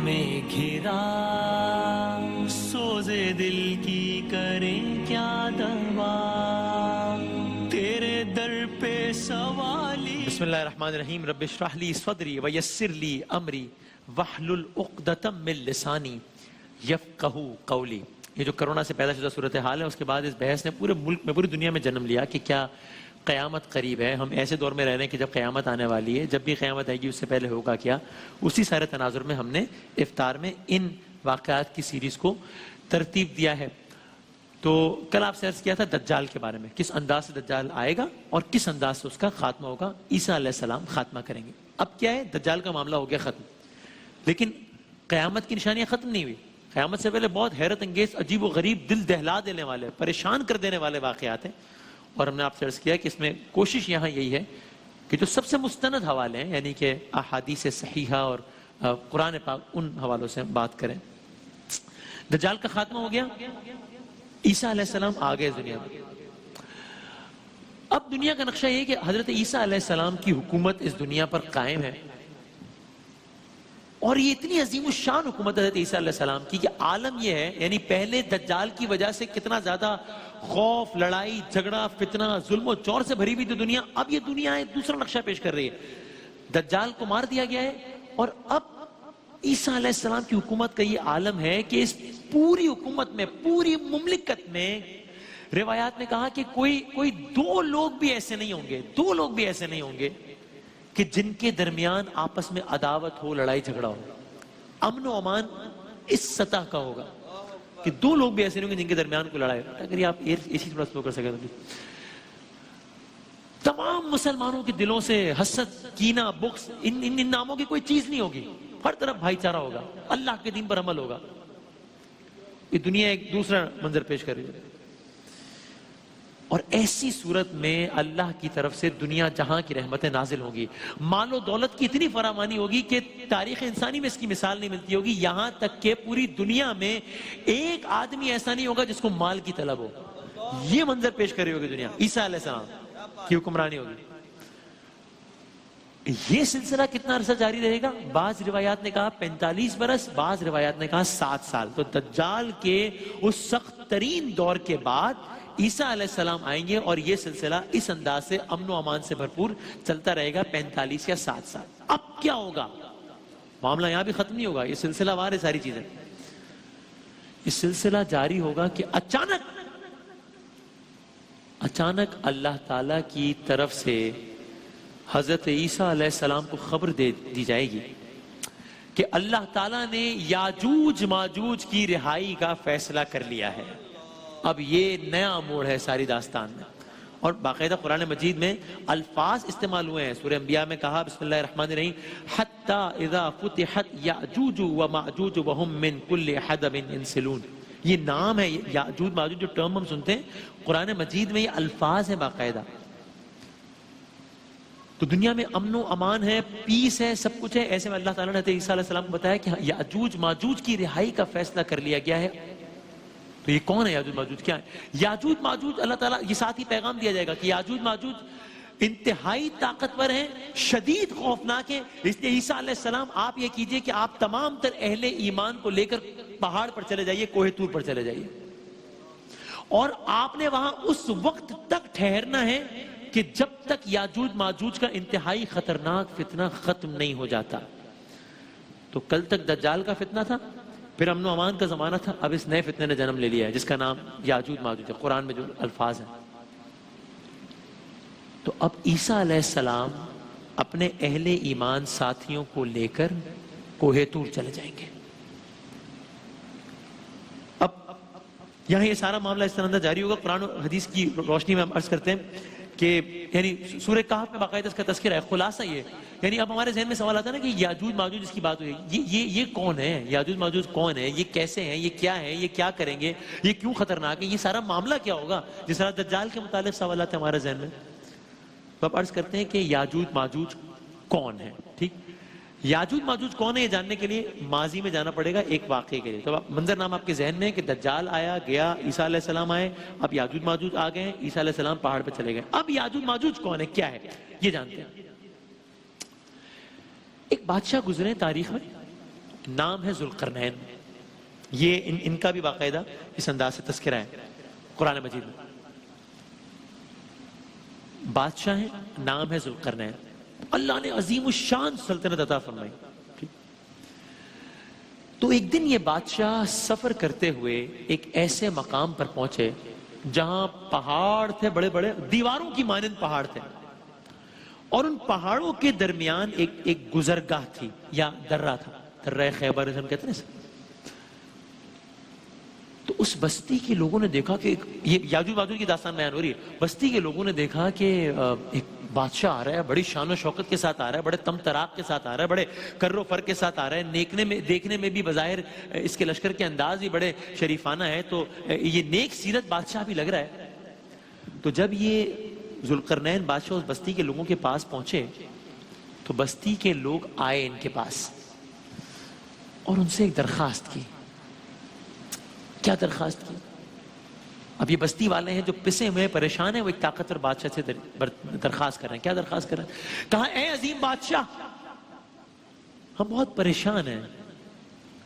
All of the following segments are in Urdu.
میں گھرا سوزے دل کی کریں کیا دوا تیرے در پہ سوالی. بسم اللہ الرحمن الرحیم. رب اشرح لی صدری ویسر لی امری واحلل عقدۃ من لسانی یفقہوا قولی. یہ جو کرونا سے پیدا شدہ صورتحال ہے، اس کے بعد اس بحث نے پورے ملک میں، پوری دنیا میں جنم لیا کہ کیا قیامت قریب ہے. ہم ایسے دور میں رہ رہے ہیں کہ جب قیامت آنے والی ہے. جب بھی قیامت آئے گی اس سے پہلے ہوگا کیا. اسی سارے تناظر میں ہم نے افطار میں ان واقعات کی سیریز کو ترتیب دیا ہے. تو کل آپ سے عرض کیا تھا دجال کے بارے میں، کس انداز سے دجال آئے گا اور کس انداز سے اس کا خاتمہ ہوگا. عیسیٰ علیہ السلام خاتمہ کریں گے. اب کیا ہے، دجال کا معاملہ ہو گیا ختم، لیکن قیامت کی نشانیاں ختم نہیں ہوئی. قیامت سے پہلے بہت حیرت انگیز، عجیب و غریب، دل دہلا دینے والے، پریشان کر دینے والے واقعات ہیں. اور ہم نے آپ سے عرض کیا کہ اس میں کوشش یہاں یہی ہے کہ جو سب سے مستند حوالے ہیں، یعنی کہ احادیث صحیحہ اور قرآن پاک، ان حوالوں سے بات کریں. دجال کا خاتمہ ہو گیا، عیسیٰ علیہ السلام آ گئے دنیا میں. اب دنیا کا نقشہ یہ ہے کہ حضرت عیسیٰ علیہ السلام کی حکومت اس دنیا پر قائم ہے، اور یہ اتنی عظیم الشان حکومت حضرت عیسیٰ علیہ السلام کی کہ عالم یہ ہے، یعنی پہلے دجال کی وجہ سے کتنا زیادہ خوف، لڑائی، جھگڑا، فتنہ، ظلم و جور سے بھری ہوئی تھی دنیا. اب یہ دنیا ایک دوسرا نقشہ پیش کر رہی ہے. دجال کو مار دیا گیا ہے، اور اب عیسیٰ علیہ السلام کی حکومت کا یہ عالم ہے کہ اس پوری حکومت میں، پوری مملکت میں، روایات میں کہا کہ کوئی دو لوگ بھی ایسے نہیں ہوں گے کہ جن کے درمیان آپس میں عداوت ہو، لڑائی جھگڑا ہو. امن و امان اس سطح کا ہوگا کہ دو لوگ بھی ایسے نہیں ہوں گے جن کے درمیان کوئی لڑائی ہو. اگر یہ آپ اسی تھوڑا سلو کر سکے تو تمام مسلمانوں کے دلوں سے حسد، کینہ، بغض، ان ناموں کی کوئی چیز نہیں ہوگی. ہر طرف بھائی چارہ ہوگا، اللہ کے دین پر عمل ہوگا. یہ دنیا ایک دوسرا منظر پیش کر رہی ہے. اور ایسی صورت میں اللہ کی طرف سے دنیا جہاں کی رحمتیں نازل ہوں گی. مال و دولت کی اتنی فراوانی ہوگی کہ تاریخ انسانی میں اس کی مثال نہیں ملتی ہوگی. یہاں تک کہ پوری دنیا میں ایک آدمی ایسا نہیں ہوگا جس کو مال کی طلب ہو. یہ منظر پیش کر رہی ہوگی دنیا. عیسیٰ علیہ السلام کی حکمرانی ہوگی. یہ سلسلہ کتنا عرصہ جاری رہے گا؟ بعض روایات نے کہا 45 برس، بعض روایات نے کہا 7 سال. تو دجال کے اس سخت ترین دور کے بعد عیسیٰ علیہ السلام آئیں گے، اور یہ سلسلہ اس انداز سے امن و امان سے بھرپور چلتا رہے گا 45 یا 7 سال. اب کیا ہوگا؟ معاملہ یہاں بھی ختم نہیں ہوگا، یہ سلسلہ وار ہے ساری چیزیں. یہ سلسلہ جاری ہوگا کہ اچانک اللہ تعالیٰ کی طرف سے حضرت عیسیٰ علیہ السلام کو خبر دے دی جائے گی کہ اللہ تعالیٰ نے یاجوج ماجوج کی رہائی کا فیصلہ کر لیا ہے. اب یہ نیا موڑ ہے ساری داستان میں. اور باقاعدہ قرآن مجید میں الفاظ استعمال ہوئے ہیں. سورہ انبیاء میں کہا بسم اللہ الرحمن الرحیم حتی اذا فتحت یاجوج وماجوج وهم من کل حدب ينسلون. یہ نام ہے یاجوج ماجوج، جو ٹرم ہم سنتے ہیں قرآن مجید میں یہ الفاظ ہیں باقاعدہ. تو دنیا میں امن و امان ہے، پیس ہے، سب کچھ ہے. ایسے میں اللہ تعالیٰ نے عیسیٰ علیہ السلام کو بتایا کہ یاجوج ماجوج کی رہائی کا فیصلہ کر لیا گیا ہے. تو یہ کون ہے یاجوج ماجوج؟ کیا ہے یاجوج ماجوج؟ اللہ تعالیٰ یہ ساتھ ہی پیغام دیا جائے گا کہ یاجوج ماجوج انتہائی طاقتور ہیں، شدید خوفناک ہیں. اس لیے عیسیٰ علیہ السلام آپ یہ کیجئے کہ آپ تمام تر اہل ایمان کو لے کر پہاڑ پر چلے جائیے، کوہ طور پر چلے جائیے، اور آپ نے وہاں اس وقت تک ٹھہرنا ہے کہ جب تک یاجوج ماجوج کا انتہائی خطرناک فتنہ ختم نہیں ہو جاتا. تو کل تک دجال کا فتنہ تھا، پھر امن و امان کا زمانہ تھا. اب اس نئے فتنے نے جنم لے لیا ہے جس کا نام یاجوج ماجوج ہے، قرآن میں جو الفاظ ہیں. تو اب عیسیٰ علیہ السلام اپنے اہل ایمان ساتھیوں کو لے کر کوہ طور چلے جائیں گے. اب یہاں یہ سارا معاملہ اس طرح جاری ہوگا. قرآن و حدیث کی روشنی میں ہم عرض کرتے ہیں کہ یعنی سورہ کہف میں باقاعدہ اس کا تذکرہ ہے. خلاصہ یہ، یعنی اب ہمارے ذہن میں سوال آتا ہے نا کہ یاجوج ماجوج اس کی بات ہوئی، یہ کون ہے؟ یاجوج ماجوج کون ہے؟ یہ کیسے ہیں؟ یہ کیا ہے؟ یہ کیا کریں گے؟ یہ کیوں خطرناک ہے؟ یہ سارا معاملہ کیا ہوگا؟ جس طرح دجال کے متعلق سوالات ہیں ہمارے ذہن میں. تو اب عرض کرتے ہیں کہ یاجوج ماجوج کون ہے. ٹھیک، یاجوج ماجوج کون ہے یہ جاننے کے لیے ماضی میں جانا پڑے گا ایک واقعے کے لیے. تو منظر نام آپ کے ذہن میں ہے کہ دجال آیا گیا، عیسیٰ علیہ السلام آئے، اب یاجوج ماجوج آ گئے، عیسیٰ علیہ السلام پہاڑ پہ چلے گئے. اب یاجوج ماجوج کون ہے، کیا ہے، یہ جانتے ہیں. ایک بادشاہ گزرے تاریخ میں، نام ہے ذوالقرنین. یہ ان کا بھی باقاعدہ اس انداز سے تذکرہ ہے قرآن مجید میں. بادشاہ ہیں، نام ہے ذوالقرنین. اللہ نے عظیم الشان سلطنت عطا فرمائی. تو ایک دن یہ بادشاہ سفر کرتے ہوئے ایک ایسے مقام پر پہنچے جہاں پہاڑ تھے، بڑے بڑے دیواروں کی مانند پہاڑ تھے، اور ان پہاڑوں کے درمیان ایک گزرگاہ تھی یا درہ تھا. درہ خیبر ہم کہتے ہیں. تو اس بستی کے لوگوں نے دیکھا کہ یہ یاجوج ماجوج کی داستان بیان ہو رہی ہے. بستی کے لوگوں نے دیکھا کہ ایک بادشاہ آ رہا ہے، بڑی شان و شوکت کے ساتھ آ رہا ہے، بڑے تم تراق کے ساتھ آ رہا ہے، بڑے کر و فر کے ساتھ آ رہا ہے. دیکھنے میں بھی بظاہر اس کے لشکر کے انداز بھی بڑے شریفانہ ہے. تو یہ نیک سیرت بادشاہ بھی لگ رہا ہے. تو جب یہ ذوالقرنین بادشاہ اس بستی کے لوگوں کے پاس پہنچے تو بستی کے لوگ آئے ان کے پاس اور ان سے ایک درخواست کی. کیا درخواست کی؟ اب یہ بستی والے ہیں جو پسے ہوئے پریشان ہیں، وہ ایک طاقتور بادشاہ سے درخواست کر رہے ہیں. کیا درخواست کر رہے ہیں؟ کہا اے عظیم بادشاہ، ہم بہت پریشان ہیں.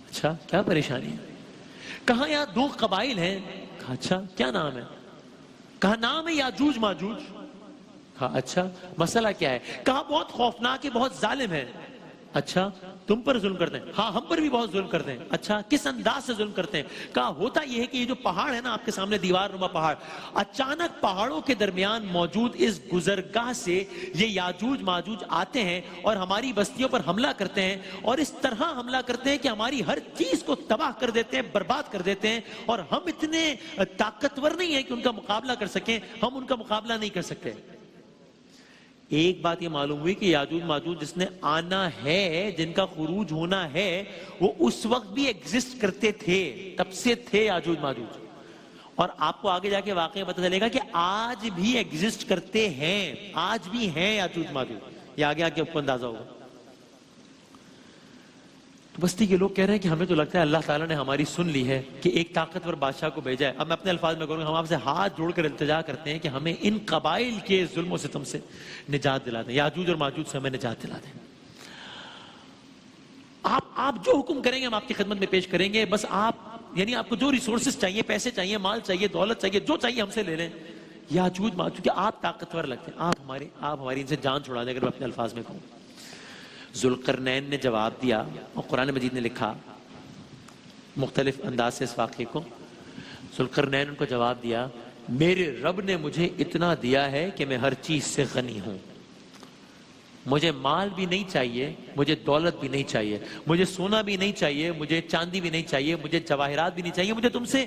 اچھا کیا پریشانی ہے؟ کہا یہاں 2 قبائل ہیں. کہا اچھا کیا نام ہے؟ کہا نام ہے یاجوج ماجوج. کہا اچھا مسئلہ کیا ہے؟ کہا بہت خوفناک ہے، بہت ظالم ہے. اچھا تم پر ظلم کرتے ہیں؟ ہاں ہم پر بھی بہت ظلم کرتے ہیں. اچھا کس انداز سے ظلم کرتے ہیں؟ کہا ہوتا یہ ہے کہ یہ جو پہاڑ ہے نا آپ کے سامنے، دیوار نما پہاڑ، اچانک پہاڑوں کے درمیان موجود اس گزرگاہ سے یہ یاجوج ماجوج آتے ہیں اور ہماری بستیوں پر حملہ کرتے ہیں، اور اس طرح حملہ کرتے ہیں کہ ہماری ہر چیز کو تباہ کر دیتے ہیں، برباد کر دیتے ہیں، اور ہم اتنے طاقتور نہیں ہیں کہ ان کا مقابلہ کر سکیں. ہم ان کا مقابلہ نہیں کر سکتے. ایک بات یہ معلوم ہوئی کہ یاجوج ماجوج جس نے آنا ہے، جن کا خروج ہونا ہے، وہ اس وقت بھی ایگزسٹ کرتے تھے، تب سے تھے یاجوج ماجوج. اور آپ کو آگے جا کے واقعہ پتہ چلے گا کہ آج بھی ایگزسٹ کرتے ہیں، آج بھی ہیں یاجوج ماجوج. یہ آگے آ کے آپ کو اندازہ ہوگا. تو بستی کے لوگ کہہ رہے ہیں کہ ہمیں تو لگتا ہے اللہ تعالیٰ نے ہماری سن لی ہے کہ ایک طاقتور بادشاہ کو بھیجا ہے. اب میں اپنے الفاظ میں کروں گا، ہم آپ سے ہاتھ جوڑ کر التجا کرتے ہیں کہ ہمیں ان قبائل کے ظلم و ستم سے نجات دلا دیں، یاجوج اور ماجوج سے ہمیں نجات دلا دیں. آپ جو حکم کریں گے ہم آپ کی خدمت میں پیش کریں گے. بس یعنی آپ کو جو ریسورسز چاہیے، پیسے چاہیے، مال چاہیے، دولت چاہیے، جو چاہیے ہم سے لے لیں. یاجوج ماجوج کہ آپ طاقتور لگتے ہیں، آپ ہماری ان سے جان چھڑا دیں. اگر میں اپنے الفاظ میں کہوں، ذوالقرنین نے جواب دیا، اور قرآن مجید نے لکھا مختلف انداز سے اس واقعے کو. ذوالقرنین ان کو جواب دیا، میرے رب نے مجھے اتنا دیا ہے کہ میں ہر چیز سے غنی ہوں. مجھے مال بھی نہیں چاہیے، مجھے دولت بھی نہیں چاہیے، مجھے سونا بھی نہیں چاہیے، مجھے چاندی بھی نہیں چاہیے، مجھے جواہرات بھی نہیں چاہیے. مجھے تم سے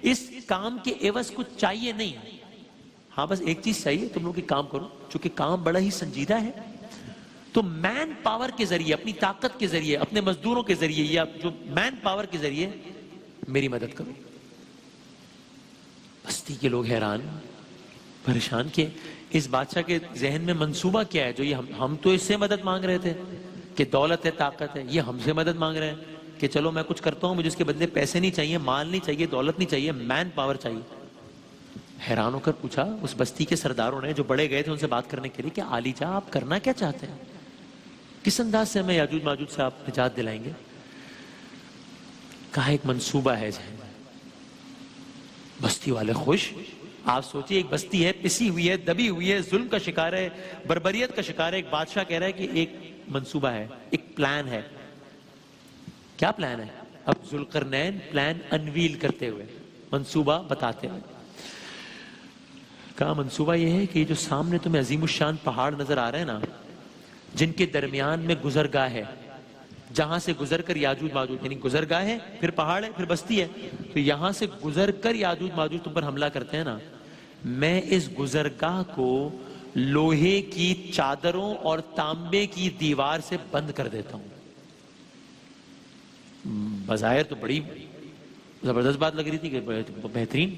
اس کام کے عوض کچھ چاہیے نہیں. ہاں بس ایک چیز چاہیے، تم لوگ ایک کام کرو، چونکہ کام بڑا ہی سنجیدہ ہے، تو مین پاور کے ذریعے، اپنی طاقت کے ذریعے، اپنے مزدوروں کے ذریعے، یا جو مین پاور کے ذریعے میری مدد کرو. بستی کے لوگ حیران پریشان کہ اس بادشاہ کے ذہن میں منصوبہ کیا ہے. جو یہ ہم تو اس سے مدد مانگ رہے تھے کہ دولت ہے، طاقت ہے، یہ ہم سے مدد مانگ رہے ہیں کہ چلو میں کچھ کرتا ہوں، مجھے اس کے بدلے پیسے نہیں چاہیے، مال نہیں چاہیے، دولت نہیں چاہیے، مین پاور چاہیے. حیران ہو کر پوچھا اس بستی کے سرداروں نے جو بڑے گئے تھے ان سے بات کرنے کے لیے کہ عالی جاں آپ کرنا کیا چاہتے ہیں؟ کس انداز سے ہمیں یاجوج ماجوج سے آپ نجات دلائیں گے؟ کہا ایک منصوبہ ہے جہاں. بستی والے خوش. آپ سوچئے ایک بستی ہے، پسی ہوئی ہے، دبی ہوئی ہے، ظلم کا شکار ہے، بربریت کا شکار ہے. ایک بادشاہ کہہ رہا ہے کہ ایک منصوبہ ہے، ایک پلان ہے. کیا پلان ہے؟ اب ذوالقرنین پلان انویل کرتے ہوئے، منصوبہ بتاتے ہوئے کہا منصوبہ یہ ہے کہ یہ جو سامنے تمہیں عظیم الشان پہاڑ نظر آ رہے ہیں نا، جن کے درمیان میں گزرگاہ ہے، جہاں سے گزر کر یاجوج ماجوج، یعنی گزرگاہ ہے، پھر پہاڑ ہے، پھر بستی ہے، تو یہاں سے گزر کر یاجوج ماجوج تم پر حملہ کرتے ہیں نا، میں اس گزرگاہ کو لوہے کی چادروں اور تانبے کی دیوار سے بند کر دیتا ہوں. بظاہر تو بڑی زبردست بات لگ رہی تھی، کہ بہترین،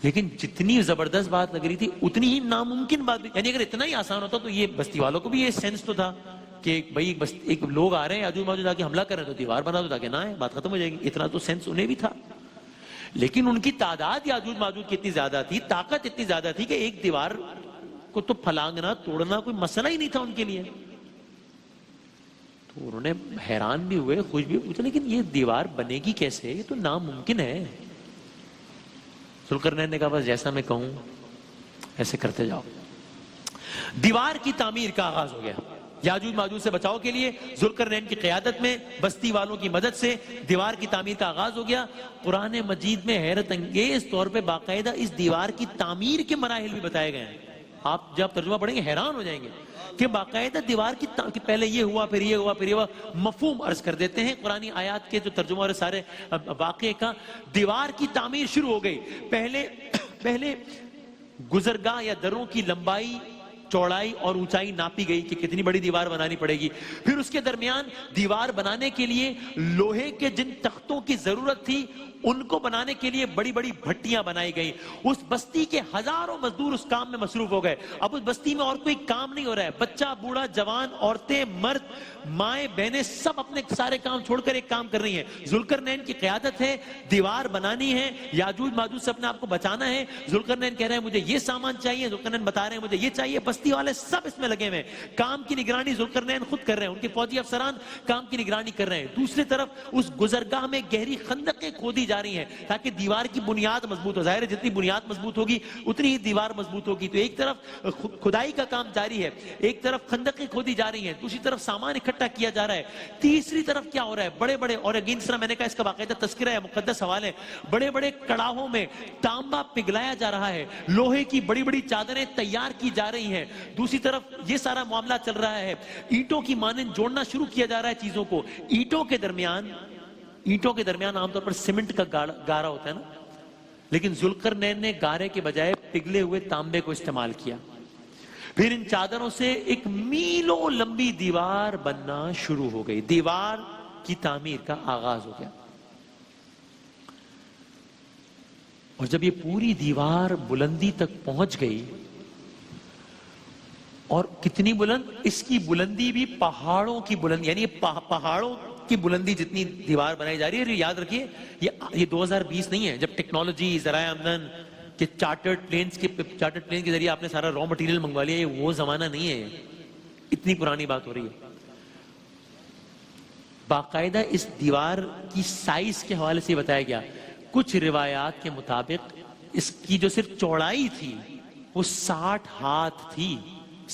لیکن جتنی زبردست بات لگ رہی تھی اتنی ہی ناممکن بات بھی. یعنی اگر اتنا ہی آسان ہوتا تو یہ بستی والوں کو بھی یہ سینس تو تھا کہ بھائی ایک لوگ آ رہے ہیں یاجوج ماجوج آ کے حملہ کر رہے ہیں تو دیوار بنا دو تاکہ نہ آئے، بات ختم ہو جائے گی. اتنا تو سینس انہیں بھی تھا. لیکن ان کی تعداد یاجوج ماجوج کی اتنی زیادہ تھی، طاقت اتنی زیادہ تھی کہ ایک دیوار کو تو پھلانگنا، توڑنا کوئی مسئلہ ہی نہیں تھا ان کے لیے. تو انہوں نے حیران بھی ہوئے، خوش بھی پوچھا لیکن یہ دیوار بنے گی کیسے، یہ تو ناممکن ہے۔ ذوالقرنین نے کہا بس جیسا میں کہوں ایسے کرتے جاؤ۔ دیوار کی تعمیر کا آغاز ہو گیا۔ یاجوج ماجوج سے بچاؤ کے لیے ذوالقرنین کی قیادت میں بستی والوں کی مدد سے دیوار کی تعمیر کا آغاز ہو گیا۔ قرآن مجید میں حیرت انگیز طور پہ باقاعدہ اس دیوار کی تعمیر کے مراحل بھی بتائے گئے ہیں۔ آپ جب ترجمہ پڑھیں گے حیران ہو جائیں گے کہ باقاعدہ دیوار کی پہلے یہ ہوا پھر یہ ہوا پھر یہ ہوا، مفہوم عرض کر دیتے ہیں قرآنی آیات کے جو ترجمہ اور سارے واقعے کا۔ دیوار کی تعمیر شروع ہو گئی۔ پہلے گزرگاہ یا دروں کی لمبائی، چوڑائی اور اونچائی ناپی گئی کہ کتنی بڑی دیوار بنانی پڑے گی۔ پھر اس کے درمیان دیوار بنانے کے لیے لوہے کے جن تختوں کی ضرورت تھی ان کو بنانے کے لیے بڑی بڑی بھٹیاں بنائی گئی۔ اس بستی کے ہزاروں مزدور اس کام میں مصروف ہو گئے۔ اب اس بستی میں اور کوئی کام نہیں ہو رہا ہے، بچہ بوڑھا جوان عورتیں مرد مائیں بہنیں سب اپنے سارے کام چھوڑ کر ایک کام کر رہی ہیں۔ ذوالقرنین کی قیادت ہے، دیوار بنانی ہے، یاجوج ماجوج سے اپنے آپ کو بچانا ہے۔ ذوالقرنین کہہ رہے ہیں مجھے یہ سامان چاہیے، ذوالقرنین بتا رہے ہیں مجھے یہ چاہیے، بستی والے سب اس میں لگے ہوئے ہیں۔ کام کی نگرانی ذوالقرنین خود کر رہے ہیں، ان کے فوجی افسران کام کی نگرانی کر رہے ہیں۔ دوسری طرف اس گزرگاہ میں گہری خندقیں کھودی جا رہی ہیں تاکہ دیوار کی بنیاد مضبوط ہو۔ ظاہر ہے جتنی بنیاد مضبوط ہوگی اتنی ہی دیوار مضبوط ہوگی۔ تو ایک طرف کھدائی کا کام جاری ہے، ایک طرف خندقیں کھودی جا رہی ہیں، دوسری طرف سامان اکٹھا کیا جا رہا ہے، تیسری طرف کیا ہو رہا ہے، بڑے بڑے، اور اگین طرح میں نے کہا اس کا باقاعدہ تذکرہ ہے، مقدس حوالے، بڑے بڑے کڑاہوں میں تانبا پگھلایا جا رہا ہے، لوہے کی بڑی بڑی چادریں تیار کی جا رہی ہیں، دوسری طرف یہ سارا معاملہ چل رہا ہے، اینٹوں کی مانند جوڑنا شروع کیا جا رہا ہے چیزوں کو۔ اینٹوں کے درمیان عام طور پر سیمنٹ کا گارا ہوتا ہے نا، لیکن ذوالقرنین نے گارے کے بجائے پگھلے ہوئے تانبے کو استعمال کیا۔ پھر ان چادروں سے ایک میلوں لمبی دیوار بننا شروع ہو گئی۔ دیوار کی تعمیر کا آغاز ہو گیا، اور جب یہ پوری دیوار بلندی تک پہنچ گئی، اور کتنی بلند، اس کی بلندی بھی پہاڑوں کی بلندی، یعنی پہاڑوں کی بلندی جتنی دیوار بنائی جا رہی ہے۔ یاد رکھیے یہ 2020 نہیں ہے جب ٹیکنالوجی، ذرائع آمدن کہ چارٹرڈ پلینز کے ذریعے آپ نے سارا را مٹیریل منگوا لیا، یہ وہ زمانہ نہیں ہے، اتنی پرانی بات ہو رہی ہے۔ باقاعدہ اس دیوار کی سائز کے حوالے سے بتایا گیا، کچھ روایات کے مطابق اس کی جو صرف چوڑائی تھی وہ 60 ہاتھ تھی،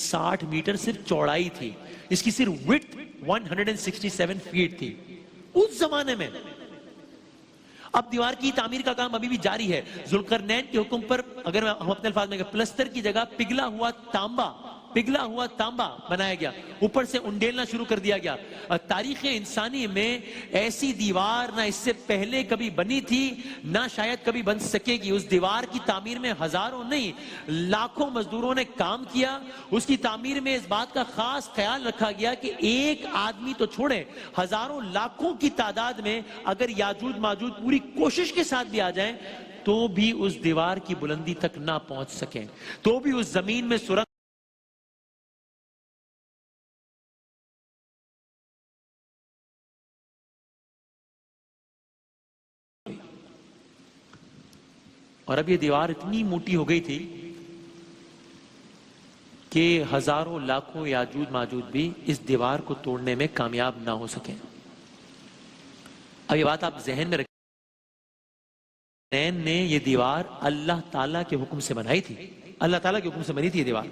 60 میٹر صرف چوڑائی تھی، اس کی صرف وڈتھ 167 فیٹ تھی اس زمانے میں۔ اب دیوار کی تعمیر کا کام ابھی بھی جاری ہے۔ ذوالقرنین کے حکم پر اگر ہم اپنے الفاظ میں پلستر کی جگہ پگھلا ہوا تانبا بنایا گیا، اوپر سے انڈیلنا شروع کر دیا گیا۔ تاریخ انسانی میں ایسی دیوار نہ اس سے پہلے کبھی بنی تھی نہ شاید کبھی بن سکے گی۔ اس دیوار کی تعمیر میں ہزاروں نہیں لاکھوں مزدوروں نے کام کیا۔ اس کی تعمیر میں اس بات کا خاص خیال رکھا گیا کہ ایک آدمی تو چھوڑیں، ہزاروں لاکھوں کی تعداد میں اگر یاجوج ماجوج پوری کوشش کے ساتھ بھی آ جائیں تو بھی اس دیوار کی بلندی تک نہ پہنچ سکیں، تو بھی اس زمین میں سرنگ اور اب یہ دیوار اتنی موٹی ہو گئی تھی کہ ہزاروں لاکھوں یاجوج ماجوج بھی اس دیوار کو توڑنے میں کامیاب نہ ہو سکیں۔ اب یہ بات آپ ذہن میں رکھیں، نے یہ دیوار اللہ تعالیٰ کے حکم سے بنائی تھی، اللہ تعالیٰ کے حکم سے بنی تھی یہ دیوار،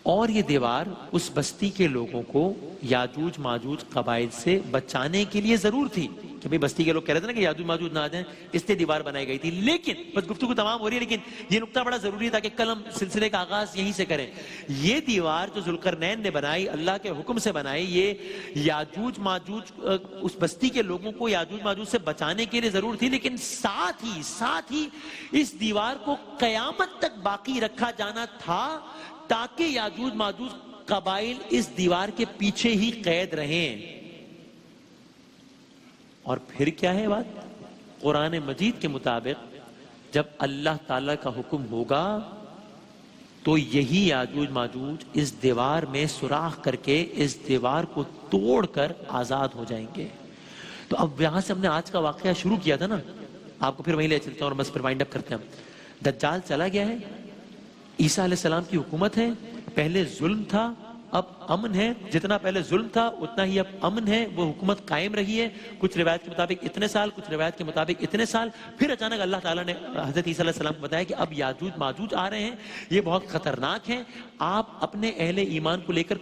اور یہ دیوار اس بستی کے لوگوں کو یاجوج ماجوج قبائل سے بچانے کے لیے ضرور تھی کہ بھئی بستی کے لوگ کہہ رہے تھے نا کہ یاجوج ماجوج نہ آ جائیں، اس لیے دیوار بنائی گئی تھی۔ لیکن بس گفتگو تمام ہو رہی ہے، لیکن یہ نقطہ بڑا ضروری تھا کہ کل ہم سلسلے کا آغاز یہیں سے کریں۔ یہ دیوار جو ذوالقرنین نے بنائی، اللہ کے حکم سے بنائی، یہ یاجوج ماجوج اس بستی کے لوگوں کو یاجوج ماجوج سے بچانے کے لیے ضرور تھی، لیکن ساتھ ہی اس دیوار کو قیامت تک باقی رکھا جانا تھا تاکہ یاجوج ماجوج قبائل اس دیوار کے پیچھے ہی قید رہیں۔ اور پھر کیا ہے بات؟ قرآن مجید کے مطابق جب اللہ تعالیٰ کا حکم ہوگا تو یہی یاجوج ماجوج اس دیوار میں سوراخ کر کے اس دیوار کو توڑ کر آزاد ہو جائیں گے۔ تو اب یہاں سے ہم نے آج کا واقعہ شروع کیا تھا نا، آپ کو پھر وہیں لے چلتے ہیں اور بس پھر وائنڈ اپ کرتے ہیں۔ دجال چلا گیا ہے، عیسیٰ علیہ السلام کی حکومت ہے، پہلے ظلم تھا اب امن ہے، جتنا پہلے ظلم تھا اتنا ہی اب امن ہے، وہ حکومت قائم رہی ہے، کچھ روایت کے مطابق اتنے سال، کچھ روایت کے مطابق اتنے سال. پھر اچانک اللہ تعالیٰ نے حضرت عیسیٰ علیہ السلام کو بتایا کہ اب یاجوج ماجوج آ رہے ہیں، یہ بہت خطرناک ہیں، آپ اپنے اہل ایمان کو لے کر